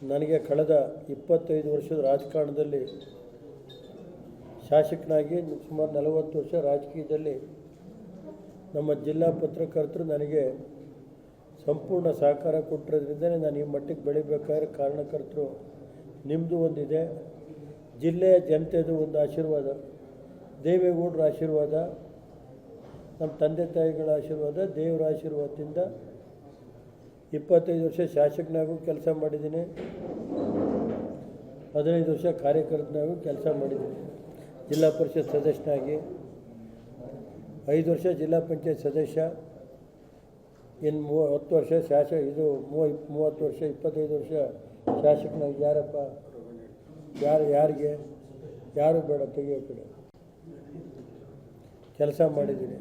ನನಗೆ ಕಳೆದ 25 ವರ್ಷದ ರಾಜಕಾರಣದಲ್ಲಿ ಶಾಸಕನಾಗಿ ಸುಮಾರು 40 ವರ್ಷ ರಾಜಕೀಯದಲ್ಲಿ ನಮ್ಮ ಜಿಲ್ಲಾ ಪತ್ರಕರ್ತರು ನನಗೆ ಸಂಪೂರ್ಣ ಸಹಕಾರ ಕೊಟ್ಟಿರೋದ್ರಿಂದಲೇ ನಾನು ಈ ಮಟ್ಟಿಗೆ ಬೆಳಿಬೇಕಾದ್ರೆ ಕಾರಣಕರ್ತರು ನಿಮ್ಮದು ಒಂದಿದೆ, ಜಿಲ್ಲೆಯ ಜನತೆದು ಒಂದು ಆಶೀರ್ವಾದ, ದೇವೇಗೌಡರ ಆಶೀರ್ವಾದ, ನಮ್ಮ ತಂದೆ ತಾಯಿಗಳ ಆಶೀರ್ವಾದ, ದೇವರ ಆಶೀರ್ವಾದದಿಂದ 25 ವರ್ಷ ಶಾಸಕನಾಗೂ ಕೆಲಸ ಮಾಡಿದ್ದೀನಿ, 15 ವರ್ಷ ಕಾರ್ಯಕರ್ತನಾಗೂ ಕೆಲಸ ಮಾಡಿದ್ದೀನಿ. ಜಿಲ್ಲಾ ಪರಿಷತ್ ಸದಸ್ಯನಾಗಿ 5 ವರ್ಷ ಜಿಲ್ಲಾ ಪಂಚಾಯತ್ ಸದಸ್ಯ, ಇನ್ನು 10 ವರ್ಷ ಇದು 30 ವರ್ಷ 25 ವರ್ಷ ಶಾಸಕನಾಗಿ. ಯಾರಪ್ಪ ಯಾರಿಗೆ ಯಾರು ಬೇಡ ತೆಗೆಯೋ ಕಡೆ ಕೆಲಸ ಮಾಡಿದ್ದೀನಿ.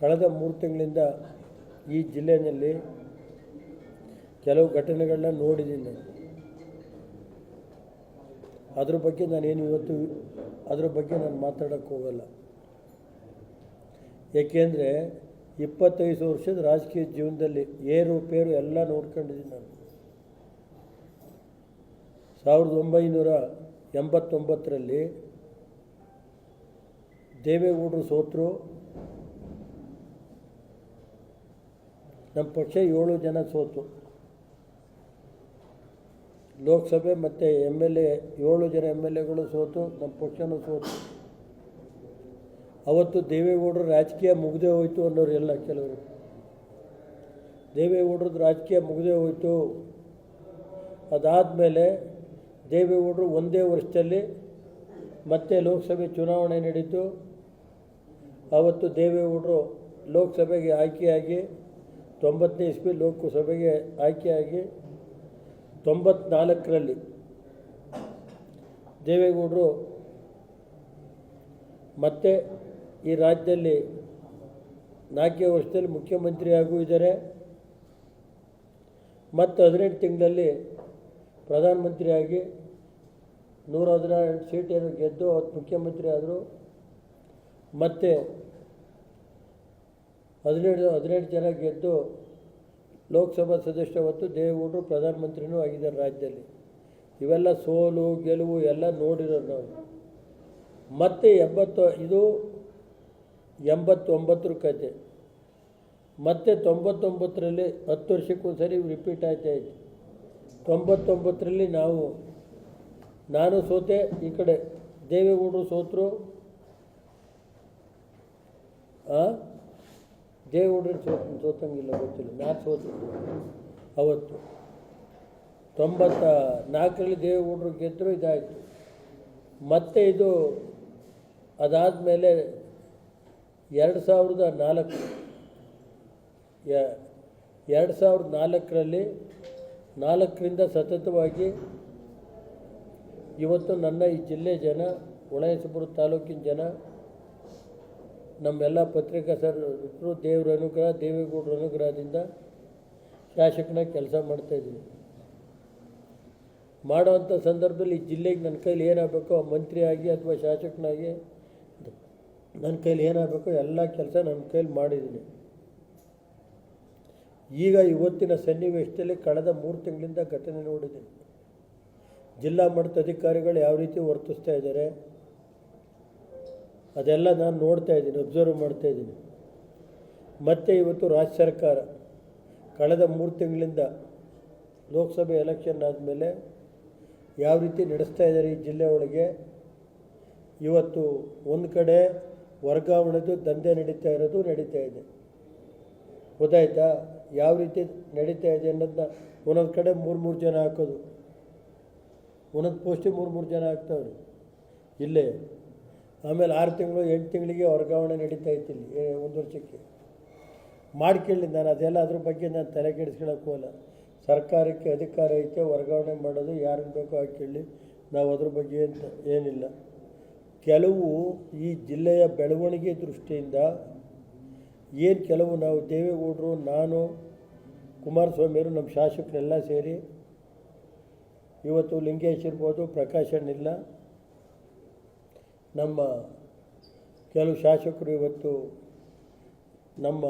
ಕಳೆದ 3 ತಿಂಗಳಿಂದ ಈ ಜಿಲ್ಲೆಯಲ್ಲಿ ಕೆಲವು ಘಟನೆಗಳನ್ನ ನೋಡಿದ್ದೀನಿ ನಾನು. ಅದ್ರ ಬಗ್ಗೆ ನಾನು ಮಾತಾಡೋಕ್ಕೆ ಹೋಗಲ್ಲ. ಏಕೆಂದರೆ 25 ವರ್ಷದ ರಾಜಕೀಯ ಜೀವನದಲ್ಲಿ ಏರುಪೇರು ಎಲ್ಲ ನೋಡ್ಕೊಂಡಿದ್ದೀನಿ ನಾನು. 1989ರಲ್ಲಿ ದೇವೇಗೌಡರು ಸೋತರು, ನಮ್ಮ ಪಕ್ಷ 7 ಜನ ಸೋತು, ಲೋಕಸಭೆ ಮತ್ತು MLA 7 ಜನ MLAಗಳು ಸೋತು, ನಮ್ಮ ಪಕ್ಷನೂ ಸೋತು. ಅವತ್ತು ದೇವೇಗೌಡರು ರಾಜಕೀಯ ಮುಗಿದೇ ಹೋಯಿತು ಅನ್ನೋರು ಎಲ್ಲ, ಕೆಲವರು ದೇವೇಗೌಡರದ್ದು ರಾಜಕೀಯ ಮುಗಿದೇ ಹೋಯಿತು. ಅದಾದಮೇಲೆ ದೇವೇಗೌಡರು ಒಂದೇ ವರ್ಷದಲ್ಲಿ ಮತ್ತೆ ಲೋಕಸಭೆ ಚುನಾವಣೆ ನಡೀತು. ಆವತ್ತು ದೇವೇಗೌಡರು ಲೋಕಸಭೆಗೆ ಆಯ್ಕೆಯಾಗಿ 90ನೇ ಇಸ್ವಿ ಲೋಕಸಭೆಗೆ ಆಯ್ಕೆಯಾಗಿ 94ರಲ್ಲಿ ದೇವೇಗೌಡರು ಮತ್ತೆ ಈ ರಾಜ್ಯದಲ್ಲಿ 4 ವರ್ಷದಲ್ಲಿ ಮುಖ್ಯಮಂತ್ರಿ ಇದ್ದಾರೆ. ಮತ್ತು 18 ತಿಂಗಳಲ್ಲಿ ಪ್ರಧಾನಮಂತ್ರಿಯಾಗಿ 118 ಸೀಟೇನು ಗೆದ್ದು ಅವತ್ತು ಮುಖ್ಯಮಂತ್ರಿ ಆದರು. ಮತ್ತು 17 ಜನ ಗೆದ್ದು ಲೋಕಸಭಾ ಸದಸ್ಯ ಹೊತ್ತು ದೇವೇಗೌಡರು ಪ್ರಧಾನಮಂತ್ರಿನೂ ಆಗಿದ್ದಾರೆ ರಾಜ್ಯದಲ್ಲಿ. ಇವೆಲ್ಲ ಸೋಲು ಗೆಲುವು ಎಲ್ಲ ನೋಡಿರೋರು ನಾವು. ಮತ್ತು 89ರ ಕತೆ. ಮತ್ತು 99ರಲ್ಲಿ 10 ವರ್ಷಕ್ಕೊಂದು ಸರಿ ರಿಪೀಟ್ ಆಗ್ತಾಯಿತ್ತು. 99ರಲ್ಲಿ ನಾನು ಸೋತೆ, ಈ ಕಡೆ ದೇವೇಗೌಡರು ಸೋತರು. ದೇವೇಗೌಡರು ಸೋತಂಗಿಲ್ಲ, ಗೊತ್ತಿಲ್ಲ, ನಾನು ಸೋತಿದ್ದು ಅವತ್ತು. 94ರಲ್ಲಿ ದೇವೇಗೌಡರು ಗೆದ್ದರು, ಇದಾಯಿತು. ಮತ್ತು ಇದು ಅದಾದಮೇಲೆ 2004ರಲ್ಲಿ 4ರಿಂದ ಸತತವಾಗಿ ಇವತ್ತು ನನ್ನ ಈ ಜಿಲ್ಲೆ ಜನ, ಹೊಳೆನರಸೀಪುರ ತಾಲೂಕಿನ ಜನ, ನಮ್ಮೆಲ್ಲ ಪತ್ರಿಕಾ ಸಹೋದರರು ದೇವರ ಅನುಗ್ರಹ, ದೇವೇಗೌಡರ ಅನುಗ್ರಹದಿಂದ ಶಾಸಕನಾಗಿ ಕೆಲಸ ಮಾಡ್ತಾಯಿದ್ದೀನಿ. ಮಾಡೋವಂಥ ಸಂದರ್ಭದಲ್ಲಿ ಈ ಜಿಲ್ಲೆಗೆ ನನ್ನ ಕೈಲಿ ಏನಾಗಬೇಕೋ, ಮಂತ್ರಿಯಾಗಿ ಅಥವಾ ಶಾಸಕನಾಗಿ ನನ್ನ ಕೈಲಿ ಏನಾಗಬೇಕೋ ಎಲ್ಲ ಕೆಲಸ ನನ್ನ ಕೈಲಿ ಮಾಡಿದ್ದೀನಿ. ಈಗ ಇವತ್ತಿನ ಸನ್ನಿವೇಶದಲ್ಲಿ ಕಳೆದ 3 ತಿಂಗಳಿಂದ ಘಟನೆ ನೋಡಿದ್ದೀನಿ. ಜಿಲ್ಲಾ ಮಟ್ಟದ ಅಧಿಕಾರಿಗಳು ಯಾವ ರೀತಿ ವರ್ತಿಸ್ತಾ ಇದ್ದಾರೆ ಅದೆಲ್ಲ ನಾನು ನೋಡ್ತಾ ಇದ್ದೀನಿ, ಅಬ್ಸರ್ವ್ ಮಾಡ್ತಾಯಿದ್ದೀನಿ. ಮತ್ತು ಇವತ್ತು ರಾಜ್ಯ ಸರ್ಕಾರ ಕಳೆದ 3 ತಿಂಗಳಿಂದ ಲೋಕಸಭೆ ಎಲೆಕ್ಷನ್ ಆದಮೇಲೆ ಯಾವ ರೀತಿ ನಡೆಸ್ತಾ ಇದ್ದಾರೆ ಈ ಜಿಲ್ಲೆ ಒಳಗೆ. ಇವತ್ತು ಒಂದು ಕಡೆ ವರ್ಗಾವಣೆದು ದಂಧೆ ನಡೀತಾ ಇದೆ. ಗೊತ್ತಾಯ್ತಾ? ಯಾವ ರೀತಿ ನಡೀತಾ ಇದೆ ಅನ್ನೋದನ್ನ ಒಂದೊಂದು ಕಡೆ 3 ಜನ ಹಾಕೋದು, ಒಂದೊಂದು ಪೋಸ್ಟಿಗೆ 3 ಜನ ಹಾಕ್ತಾವ್ರಿ ಇಲ್ಲೇ. ಆಮೇಲೆ 6 ತಿಂಗಳು 8 ತಿಂಗಳಿಗೆ ವರ್ಗಾವಣೆ ನಡೀತಾ ಇತ್ತು ಇಲ್ಲಿ, 1 ವರ್ಷಕ್ಕೆ ಮಾಡ್ಕೊಳ್ಳಿ. ನಾನು ಅದೆಲ್ಲ ಅದ್ರ ಬಗ್ಗೆ ನಾನು ತಲೆ ಕೆಡಿಸ್ಕೊಳ್ಳೋಕೆ ಹೋಗಲ್ಲ. ಸರ್ಕಾರಕ್ಕೆ ಅಧಿಕಾರ ಐತೆ, ವರ್ಗಾವಣೆ ಮಾಡೋದು ಯಾರಿಗೆ ಬೇಕೋ ಹಾಕೊಳ್ಳಿ, ನಾವು ಅದ್ರ ಬಗ್ಗೆ ಏನಿಲ್ಲ. ಕೆಲವು ಈ ಜಿಲ್ಲೆಯ ಬೆಳವಣಿಗೆ ದೃಷ್ಟಿಯಿಂದ ಕೆಲವು ನಾವು ದೇವೇಗೌಡರು, ನಾನು, ಕುಮಾರಸ್ವಾಮಿಯವರು, ನಮ್ಮ ಶಾಸಕರೆಲ್ಲ ಸೇರಿ ಇವತ್ತು ಲಿಂಗೇಶ್ ಇರ್ಬೋದು, ಪ್ರಕಾಶ್ ಅಣ್ಣಿಲ್ಲ, ನಮ್ಮ ಕೆಲವು ಶಾಸಕರು ಇವತ್ತು ನಮ್ಮ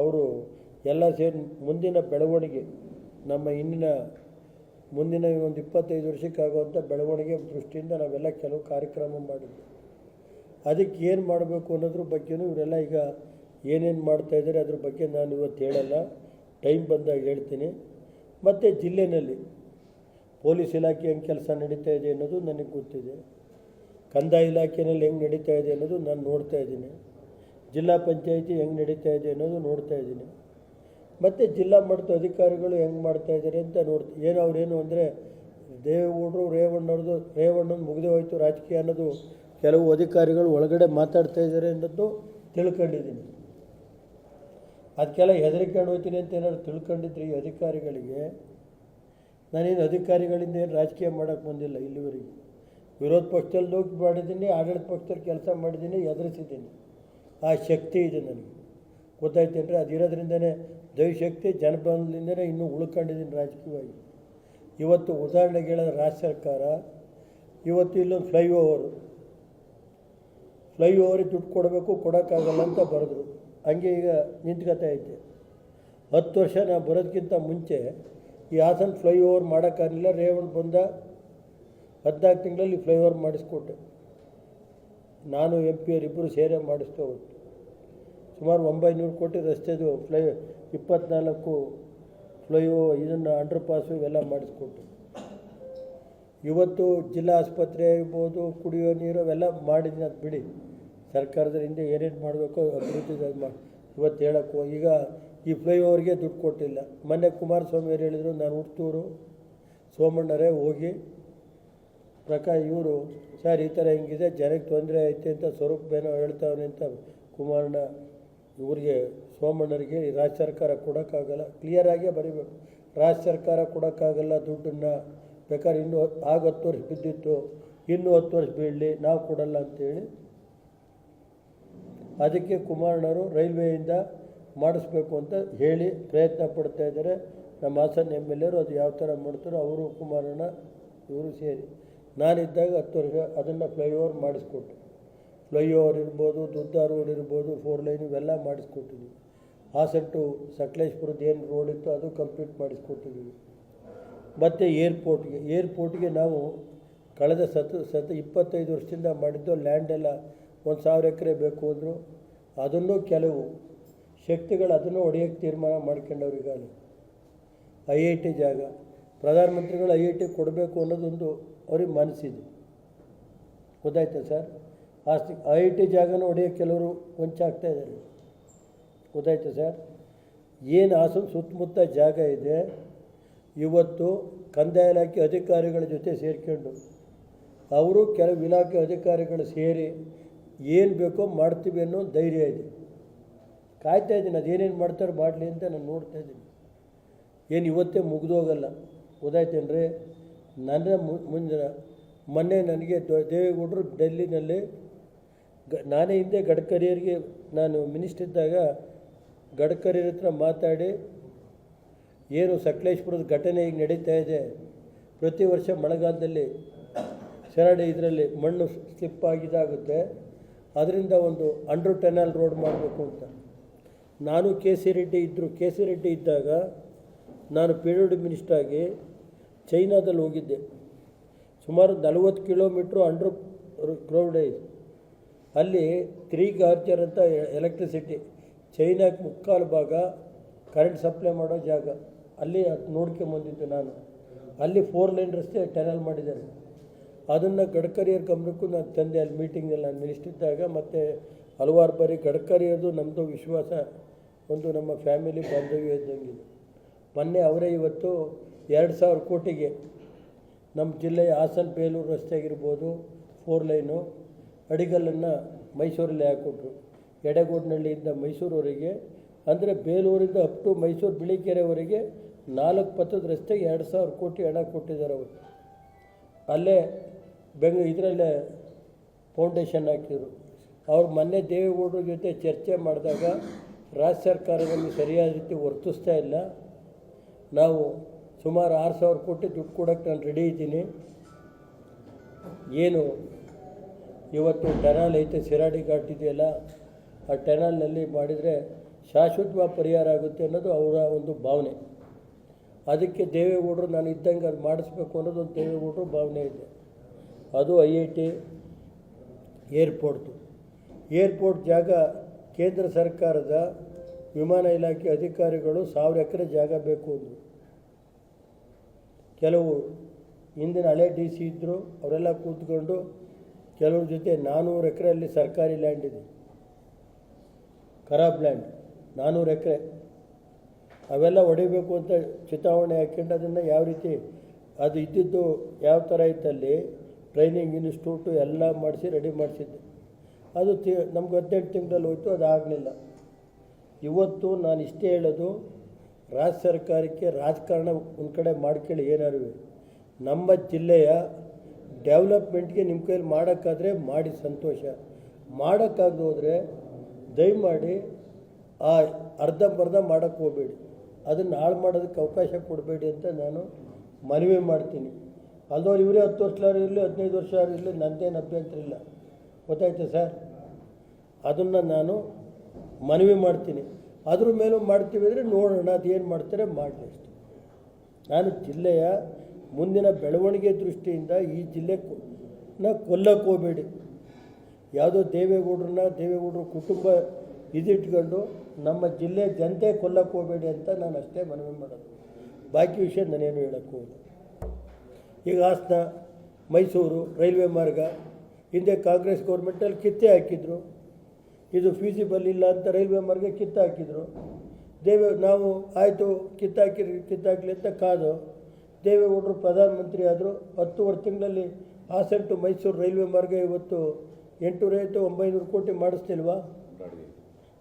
ಅವರು ಎಲ್ಲ ಸೇರಿ ಮುಂದಿನ ಬೆಳವಣಿಗೆ, ನಮ್ಮ ಇನ್ನಿನ ಮುಂದಿನ ಒಂದು 25 ವರ್ಷಕ್ಕಾಗುವಂಥ ಬೆಳವಣಿಗೆ ದೃಷ್ಟಿಯಿಂದ ನಾವೆಲ್ಲ ಕೆಲವು ಕಾರ್ಯಕ್ರಮ ಮಾಡಿದ್ವಿ. ಅದಕ್ಕೆ ಏನು ಮಾಡಬೇಕು ಅನ್ನೋದ್ರ ಬಗ್ಗೆಯೂ ಇವರೆಲ್ಲ ಈಗ ಏನೇನು ಮಾಡ್ತಾಯಿದ್ದಾರೆ ಅದ್ರ ಬಗ್ಗೆ ನಾನು ಇವತ್ತು ಹೇಳಲ್ಲ, ಟೈಮ್ ಬಂದಾಗ ಹೇಳ್ತೀನಿ. ಮತ್ತು ಜಿಲ್ಲೆಯಲ್ಲಿ ಪೊಲೀಸ್ ಇಲಾಖೆ ಹೆಂಗೆ ಕೆಲಸ ನಡೀತಾ ಇದೆ ಅನ್ನೋದು ನನಗೆ ಗೊತ್ತಿದೆ. ಕಂದಾಯ ಇಲಾಖೆಯಲ್ಲಿ ಹೆಂಗೆ ನಡೀತಾ ಇದೆ ಅನ್ನೋದು ನಾನು ನೋಡ್ತಾ ಇದ್ದೀನಿ. ಜಿಲ್ಲಾ ಪಂಚಾಯಿತಿ ಹೆಂಗೆ ನಡೀತಾ ಇದೆ ಅನ್ನೋದು ನೋಡ್ತಾ ಇದ್ದೀನಿ. ಮತ್ತು ಜಿಲ್ಲಾ ಮಟ್ಟದ ಅಧಿಕಾರಿಗಳು ಹೆಂಗೆ ಮಾಡ್ತಾಯಿದ್ದಾರೆ ಅಂತ ಏನು ಅವರೇನು ಅಂದರೆ ದೇವೇಗೌಡರು ರೇವಣ್ಣನ ಮುಗಿದೇ ಹೋಯಿತು ರಾಜಕೀಯ ಅನ್ನೋದು ಕೆಲವು ಅಧಿಕಾರಿಗಳು ಒಳಗಡೆ ಮಾತಾಡ್ತಾ ಇದ್ದಾರೆ ಅನ್ನೋದು ತಿಳ್ಕೊಂಡಿದ್ದೀನಿ. ಅದಕ್ಕೆಲ್ಲ ಹೆದರಿಕೊಂಡು ಹೋಗ್ತೀನಿ ಅಂತ ಏನಾದ್ರು ತಿಳ್ಕೊಂಡಿದ್ರೆ ಈ ಅಧಿಕಾರಿಗಳಿಗೆ, ನಾನೇನು ಅಧಿಕಾರಿಗಳಿಂದ ಏನು ರಾಜಕೀಯ ಮಾಡೋಕ್ಕೆ ಬಂದಿಲ್ಲ ಇಲ್ಲಿವರೆಗೆ. ವಿರೋಧ ಪಕ್ಷದಲ್ಲಿ ಹೋಗಿ ಮಾಡಿದ್ದೀನಿ, ಆಡಳಿತ ಪಕ್ಷದಲ್ಲಿ ಕೆಲಸ ಮಾಡಿದ್ದೀನಿ, ಎದುರಿಸಿದ್ದೀನಿ. ಆ ಶಕ್ತಿ ಇದೆ ನನಗೆ, ಗೊತ್ತಾಯ್ತೇನ್ರಿ? ಅದಿರೋದ್ರಿಂದನೇ ದೈವಶಕ್ತಿ ಜನಬಲದಿಂದನೇ ಇನ್ನೂ ಉಳ್ಕೊಂಡಿದ್ದೀನಿ ರಾಜಕೀಯವಾಗಿ. ಇವತ್ತು ಉದಾಹರಣೆಗೆ ಹೇಳಿದ್ರೆ ರಾಜ್ಯ ಸರ್ಕಾರ ಇವತ್ತು ಇಲ್ಲೊಂದು ಫ್ಲೈಓವರಿಗೆ ದುಡ್ಡು ಕೊಡಬೇಕು, ಕೊಡೋಕ್ಕಾಗಲ್ಲ ಅಂತ ಬರೆದ್ರು. ಹಂಗೆ ಈಗ ನಿಂತ್ಕೊತಾ ಐತೆ. 10 ವರ್ಷ ನಾವು ಬರೋದಕ್ಕಿಂತ ಮುಂಚೆ ಈ ಹಾಸನ ಫ್ಲೈಓವರ್ ಮಾಡೋಕ್ಕಾಗಲಿಲ್ಲ. ರೇವಣ್ಣ ಬಂದ 14 ತಿಂಗಳಲ್ಲಿ ಫ್ಲೈಓವರ್ ಮಾಡಿಸ್ಕೊಟ್ಟೆ. ನಾನು MP ಅವರಿಬ್ಬರು ಸೇರೇ ಮಾಡಿಸ್ತಾ ಹೋಗ್ತು. ಸುಮಾರು 900 ಕೋಟಿ ರಸ್ತೆದು 24 ಇದನ್ನು ಅಂಡರ್ ಪಾಸು ಇವೆಲ್ಲ ಮಾಡಿಸ್ಕೊಟ್ಟು. ಇವತ್ತು ಜಿಲ್ಲಾ ಆಸ್ಪತ್ರೆ ಇರ್ಬೋದು, ಕುಡಿಯೋ ನೀರು ಅವೆಲ್ಲ ಮಾಡಿದ್ದೀನಿ. ಅದು ಬಿಡಿ, ಸರ್ಕಾರದ ಹಿಂದೆ ಏನೇನು ಮಾಡಬೇಕೋ ಅಭಿವೃದ್ಧಿ ಇವತ್ತು ಹೇಳೋಕ್ಕೂ ಈಗ ಈ ಫ್ಲೈಓವರ್ಗೆ ದುಡ್ಡು ಕೊಟ್ಟಿಲ್ಲ. ಮೊನ್ನೆ ಕುಮಾರಸ್ವಾಮಿ ಅವರು ಹೇಳಿದರು, ನಾನು ಹುಟ್ಟೂರು ಸೋಮಣ್ಣರೇ ಹೋಗಿ ಇವರು ಸರ್ ಈ ಥರ ಹಿಂಗಿದೆ, ಜನಕ್ಕೆ ತೊಂದರೆ ಐತೆ ಅಂತ ಸ್ವರೂಪೇನೋ ಹೇಳ್ತಾವನೆ ಅಂತ ಕುಮಾರಣ್ಣ ಇವ್ರಿಗೆ ಸೋಮಣ್ಣರಿಗೆ ರಾಜ್ಯ ಸರ್ಕಾರ ಕೊಡೋಕ್ಕಾಗಲ್ಲ, ಕ್ಲಿಯರಾಗೇ ಬರೀಬೇಕು. ರಾಜ್ಯ ಸರ್ಕಾರ ಕೊಡೋಕ್ಕಾಗಲ್ಲ ದುಡ್ಡನ್ನು, ಬೇಕಾದ್ರೆ ಇನ್ನೂ 10 ವರ್ಷ ಬಿದ್ದಿತ್ತು, ಇನ್ನೂ 10 ವರ್ಷ ಬೀಳಲಿ, ನಾವು ಕೊಡಲ್ಲ ಅಂತೇಳಿ. ಅದಕ್ಕೆ ಕುಮಾರಣ್ಣವರು ರೈಲ್ವೆಯಿಂದ ಮಾಡಿಸ್ಬೇಕು ಅಂತ ಹೇಳಿ ಪ್ರಯತ್ನ ಪಡ್ತಾ ಇದ್ದಾರೆ. ನಮ್ಮ ಹಾಸನ MLA ಅದು ಯಾವ ಥರ ಮಾಡ್ತಾರೋ ಅವರು ಕುಮಾರಣ್ಣ ಇವರು ಸೇರಿ ನಾನಿದ್ದಾಗ 10 ವರ್ಷ ಅದನ್ನು ಫ್ಲೈಓವರ್ ಮಾಡಿಸ್ಕೊಟ್ಟು. ಫ್ಲೈಓವರ್ ಇರ್ಬೋದು, ದುದ್ದ ರೋಡ್ ಇರ್ಬೋದು, 4 ಲೈನ್ ಇವೆಲ್ಲ ಮಾಡಿಸ್ಕೊಟ್ಟಿದ್ದೀವಿ. ಹಾಸನ ಟು ಸಕಲೇಶ್ಪುರದ ಏನು ರೋಡ್ ಇತ್ತು ಅದು ಕಂಪ್ಲೀಟ್ ಮಾಡಿಸ್ಕೊಟ್ಟಿದ್ದೀವಿ. ಮತ್ತು ಏರ್ಪೋರ್ಟ್ಗೆ ನಾವು ಕಳೆದ 25 ವರ್ಷದಿಂದ ಮಾಡಿದ್ದು ಲ್ಯಾಂಡೆಲ್ಲ 1000 ಎಕರೆ ಬೇಕು ಅಂದರು. ಅದನ್ನು ಕೆಲವು ಶಕ್ತಿಗಳು ಅದನ್ನು ಹೊಡೆಯೋಕ್ಕೆ ತೀರ್ಮಾನ ಮಾಡ್ಕೊಂಡವ್ರಿಗಾಗಲಿ. IIT ಜಾಗ ಪ್ರಧಾನಮಂತ್ರಿಗಳು IIT ಕೊಡಬೇಕು ಅನ್ನೋದೊಂದು ಅವ್ರಿಗೆ ಮನಸ್ಸಿದೆ, ಗೊತ್ತಾಯ್ತಾ ಸರ್? IIT ಜಾಗನೂ ಹೊಡೆಯೋಕ್ಕೆ ಕೆಲವರು ವಂಚಾಗ್ತಾ ಇದ್ದಾರೆ, ಗೊತ್ತಾಯ್ತಾ ಸರ್? ಏನು ಹಾಸನ ಸುತ್ತಮುತ್ತ ಜಾಗ ಇದೆ, ಇವತ್ತು ಕಂದಾಯ ಇಲಾಖೆ ಅಧಿಕಾರಿಗಳ ಜೊತೆ ಸೇರಿಕೊಂಡು ಅವರು ಕೆಲವು ಇಲಾಖೆ ಅಧಿಕಾರಿಗಳು ಸೇರಿ ಏನು ಬೇಕೋ ಮಾಡ್ತೀವಿ ಅನ್ನೋ ಧೈರ್ಯ ಇದೆ. ಕಾಯ್ತಾ ಇದ್ದೀನಿ, ಅದೇನೇನು ಮಾಡ್ತಾರೆ ಮಾಡಲಿ ಅಂತ ನಾನು ನೋಡ್ತಾ ಇದ್ದೀನಿ. ಏನು ಇವತ್ತೇ ಮುಗಿದೋಗಲ್ಲ, ಗೊತ್ತಾಯ್ತೇನ್ರಿ? ನನ್ನ ಮೊನ್ನೆ ನನಗೆ ದೇವೇಗೌಡರು ಡೆಲ್ಲಿನಲ್ಲಿ ನಾನೇ ಹಿಂದೆ ಗಡ್ಕರಿಯರಿಗೆ ನಾನು ಮಿನಿಸ್ಟರ್ ಇದ್ದಾಗ ಗಡ್ಕರಿಯರ ಹತ್ರ ಮಾತಾಡಿ ಏನು ಸಕಲೇಶ್ಪುರದ ಘಟನೆ ಈಗ ನಡೀತಾ ಇದೆ, ಪ್ರತಿ ವರ್ಷ ಮಳೆಗಾಲದಲ್ಲಿ ಶರಡಿ ಇದರಲ್ಲಿ ಮಣ್ಣು ಸ್ಲಿಪ್ ಆಗಿದಾಗುತ್ತೆ, ಅದರಿಂದ ಒಂದು ಅಂಡರ್ ಟನಲ್ ರೋಡ್ ಮಾಡಬೇಕು ಅಂತ. ನಾನು KC ರೆಡ್ಡಿ ಇದ್ದಾಗ ನಾನು PWD ಮಿನಿಸ್ಟ್ರಾಗಿ ಚೈನಾದಲ್ಲಿ ಹೋಗಿದ್ದೆ. ಸುಮಾರು 40 ಕಿಲೋಮೀಟ್ರು ಅಂಡರ್ ಗ್ರೌಂಡ್ ಇದೆ. ಅಲ್ಲಿ 3 GHz ಅಂತ ಎಲೆಕ್ಟ್ರಿಸಿಟಿ, ಚೈನಾಕ್ಕೆ 3/4 ಭಾಗ ಕರೆಂಟ್ ಸಪ್ಲೈ ಮಾಡೋ ಜಾಗ. ಅಲ್ಲಿ ಅದು ನೋಡ್ಕೊಂಬಂದಿದ್ದೆ ನಾನು. ಅಲ್ಲಿ 4 ಲೈನ್ ರಸ್ತೆ ಟನಲ್ ಮಾಡಿದ್ದಾರೆ. ಅದನ್ನು ಗಡ್ಕರಿಯವ್ರ ಗಮನಕ್ಕೂ ನಾನು ತಂದೆ. ಅಲ್ಲಿ ಮೀಟಿಂಗ್ನಲ್ಲಿ ನಾನು ಮಿನಿಸ್ಟರ್ ಇದ್ದಾಗ ಮತ್ತು ಹಲವಾರು ಬಾರಿ ಗಡ್ಕರಿಯದು ನಮ್ಮದು ವಿಶ್ವಾಸ, ಒಂದು ನಮ್ಮ ಫ್ಯಾಮಿಲಿ ಬಾಂಧವ್ಯ ಇದ್ದಂಗಿದೆ. ಮೊನ್ನೆ ಅವರೇ ಇವತ್ತು 2000 ಕೋಟಿಗೆ ನಮ್ಮ ಜಿಲ್ಲೆಯ ಹಾಸನ ಬೇಲೂರು ರಸ್ತೆಗಿರ್ಬೋದು 4 ಲೈನು ಅಡಿಗಲ್ಲನ್ನು ಮೈಸೂರಲ್ಲಿ ಹಾಕ್ಕೊಟ್ರು. ಎಡೆಗೋಡಿನಹಳ್ಳಿಯಿಂದ ಮೈಸೂರವರೆಗೆ, ಅಂದರೆ ಬೇಲೂರಿಂದ ಅಪ್ ಟು ಮೈಸೂರು ಬಿಳಿಕೆರೆವರೆಗೆ 4 ಪಥದ ರಸ್ತೆಗೆ 2000 ಕೋಟಿ ಹಣ ಕೊಟ್ಟಿದ್ದಾರೆ ಅವರು. ಅಲ್ಲೇ ಇದರಲ್ಲೇ ಫೌಂಡೇಶನ್ ಹಾಕಿದರು. ಅವ್ರು ಮೊನ್ನೆ ದೇವೇಗೌಡರ ಜೊತೆ ಚರ್ಚೆ ಮಾಡಿದಾಗ ರಾಜ್ಯ ಸರ್ಕಾರದಲ್ಲಿ ಸರಿಯಾದ ರೀತಿ ವರ್ತಿಸ್ತಾ ಇಲ್ಲ, ನಾವು ಸುಮಾರು 6000 ಕೋಟಿ ದುಡ್ಡು ಕೊಡೋಕ್ಕೆ ನಾನು ರೆಡಿ ಇದ್ದೀನಿ. ಏನು ಇವತ್ತು ಟನಲ್ ಐತೆ, ಶಿರಾಡಿ ಘಾಟ್ ಇದೆಯಲ್ಲ, ಆ ಟನಲ್ನಲ್ಲಿ ಮಾಡಿದರೆ ಶಾಶ್ವತವಾಗಿ ಪರಿಹಾರ ಆಗುತ್ತೆ ಅನ್ನೋದು ಅವರ ಒಂದು ಭಾವನೆ. ಅದಕ್ಕೆ ದೇವೇಗೌಡರು ನಾನು ಇದ್ದಂಗೆ ಅದು ಮಾಡಿಸ್ಬೇಕು ಅನ್ನೋದೊಂದು ದೇವೇಗೌಡರು ಭಾವನೆ ಇದೆ. ಅದು IIT ಏರ್ಪೋರ್ಟ್ ಜಾಗ ಕೇಂದ್ರ ಸರ್ಕಾರದ ವಿಮಾನ ಇಲಾಖೆ ಅಧಿಕಾರಿಗಳು 1000 ಎಕರೆ ಜಾಗ ಬೇಕು ಅಂದರು. ಕೆಲವು ಹಿಂದಿನ ಹಳೆ DC ಇದ್ದರು, ಅವರೆಲ್ಲ ಕೂತ್ಕೊಂಡು ಕೆಲವ್ರ ಜೊತೆ 400 ಎಕರೆಯಲ್ಲಿ ಸರ್ಕಾರಿ ಲ್ಯಾಂಡ್ ಇದೆ, ಖರಾಬ್ ಲ್ಯಾಂಡ್ 400 ಎಕರೆ, ಅವೆಲ್ಲ ಹೊಡಿಬೇಕು ಅಂತ ಚಿತಾವಣೆ ಹಾಕ್ಕೊಂಡು ಅದನ್ನು ಯಾವ ರೀತಿ ಅದು ಇದ್ದಿದ್ದು ಯಾವ ಥರ ಇತ್ತಲ್ಲಿ ಟ್ರೈನಿಂಗ್ ಇನ್ಸ್ಟಿಟ್ಯೂಟು ಎಲ್ಲ ಮಾಡಿಸಿ ರೆಡಿ ಮಾಡಿಸಿದ್ದೆ. ಅದು ನಮ್ಗೆ 18 ತಿಂಗಳಲ್ಲಿ ಹೋಯ್ತು, ಅದು ಆಗಲಿಲ್ಲ. ಇವತ್ತು ನಾನು ಇಷ್ಟೇ ಹೇಳೋದು, ರಾಜ್ಯ ಸರ್ಕಾರಕ್ಕೆ ರಾಜಕಾರಣ ಒಂದು ಕಡೆ ಮಾಡ್ಕೊಳ್ಳಿ, ಏನಾರು ನಮ್ಮ ಜಿಲ್ಲೆಯ ಡೆವಲಪ್ಮೆಂಟ್ಗೆ ನಿಮ್ಮ ಕೈಲಿ ಮಾಡೋಕ್ಕಾದರೆ ಮಾಡಿ ಸಂತೋಷ, ಮಾಡೋಕ್ಕಾಗದೆ ಹೋದರೆ ದಯಮಾಡಿ ಆ ಅರ್ಧಂಬರ್ಧ ಮಾಡೋಕ್ಕೆ ಹೋಗಬೇಡಿ, ಅದನ್ನು ಹಾಳು ಮಾಡೋದಕ್ಕೆ ಅವಕಾಶ ಕೊಡಬೇಡಿ ಅಂತ ನಾನು ಮನವಿ ಮಾಡ್ತೀನಿ. ಅಲ್ದವ್ರು ಇವರೇ 10 ವರ್ಷ ಇರಲಿ 15 ವರ್ಷ ಇರಲಿ ನನ್ನದೇನು ಅಭ್ಯಂತರ ಇಲ್ಲ, ಗೊತ್ತಾಯ್ತು ಸರ್. ಅದನ್ನು ನಾನು ಮನವಿ ಮಾಡ್ತೀನಿ. ಅದ್ರ ಮೇಲೂ ಮಾಡ್ತೀವಿ ಅಂದರೆ ನೋಡೋಣ, ಅದು ಏನು ಮಾಡ್ತಾರೆ ಮಾಡಲಿ ಅಷ್ಟೆ. ನಾನು ಜಿಲ್ಲೆಯ ಮುಂದಿನ ಬೆಳವಣಿಗೆ ದೃಷ್ಟಿಯಿಂದ ಈ ಜಿಲ್ಲೆನ ಕೊಲ್ಲಕ್ಕೆ ಹೋಗಬೇಡಿ. ಯಾವುದೋ ದೇವೇಗೌಡರು ಕುಟುಂಬ ಇದಿಟ್ಕೊಂಡು ನಮ್ಮ ಜಿಲ್ಲೆ ಜನತೆ ಕೊಲ್ಲಕ್ಕೆ ಹೋಗಬೇಡಿ ಅಂತ ನಾನು ಅಷ್ಟೇ ಮನವಿ ಮಾಡೋದು. ಬಾಕಿ ವಿಷಯ ನಾನೇನು ಹೇಳೋಕ್ಕೆ ಹೋಗಲ್ಲ. ಈಗ ಹಾಸನ ಮೈಸೂರು ರೈಲ್ವೆ ಮಾರ್ಗ ಹಿಂದೆ ಕಾಂಗ್ರೆಸ್ ಗೌರ್ಮೆಂಟಲ್ಲಿ ಕಿತ್ತೆ ಹಾಕಿದ್ರು, ಇದು ಫೀಸಿಬಲ್ ಇಲ್ಲ ಅಂತ ರೈಲ್ವೆ ಮಾರ್ಗ ಕಿತ್ತು ಹಾಕಿದ್ರು. ನಾವು ಆಯಿತು ಕಿತ್ತಾಕಲಿ ಅಂತ ಕಾದು ದೇವೇಗೌಡರು ಪ್ರಧಾನಮಂತ್ರಿ ಆದರು. 10 ತಿಂಗಳಲ್ಲಿ ಹಾಸನ ಟು ಮೈಸೂರು ರೈಲ್ವೆ ಮಾರ್ಗ ಇವತ್ತು 800-900 ಕೋಟಿ ಮಾಡಿಸ್ತಿಲ್ವಾ?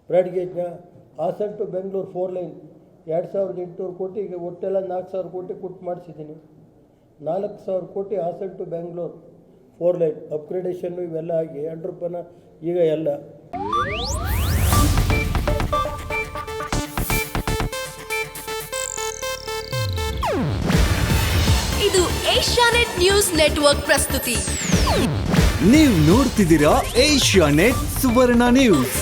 ಬ್ರಾಡ್ಗೇಜ್ನ ಹಾಸನ ಟು ಬೆಂಗಳೂರು 4 ಲೈನ್ 2800 ಕೋಟಿ, ಈಗ ಒಟ್ಟೆಲ್ಲ 4000 ಕೋಟಿ ಕೊಟ್ಟು ಮಾಡಿಸಿದ್ದೀನಿ. 4000 ಕೋಟಿ ಹಾಸನ ಟು ಬೆಂಗಳೂರು 4 ಲೈನ್ ಅಪ್ಗ್ರೇಡೇಷನ್ನು ಇವೆಲ್ಲ ಆಗಿ ಅಂಡ್ರಪ್ಪನ ಈಗ ಎಲ್ಲ. ಇದು ಏಷ್ಯಾನೆಟ್ ನ್ಯೂಸ್ ನೆಟ್ವರ್ಕ್ ಪ್ರಸ್ತುತಿ. ನೀವು ನೋಡ್ತಿದ್ದೀರಾ ಏಷ್ಯಾನೆಟ್ ಸುವರ್ಣ ನ್ಯೂಸ್.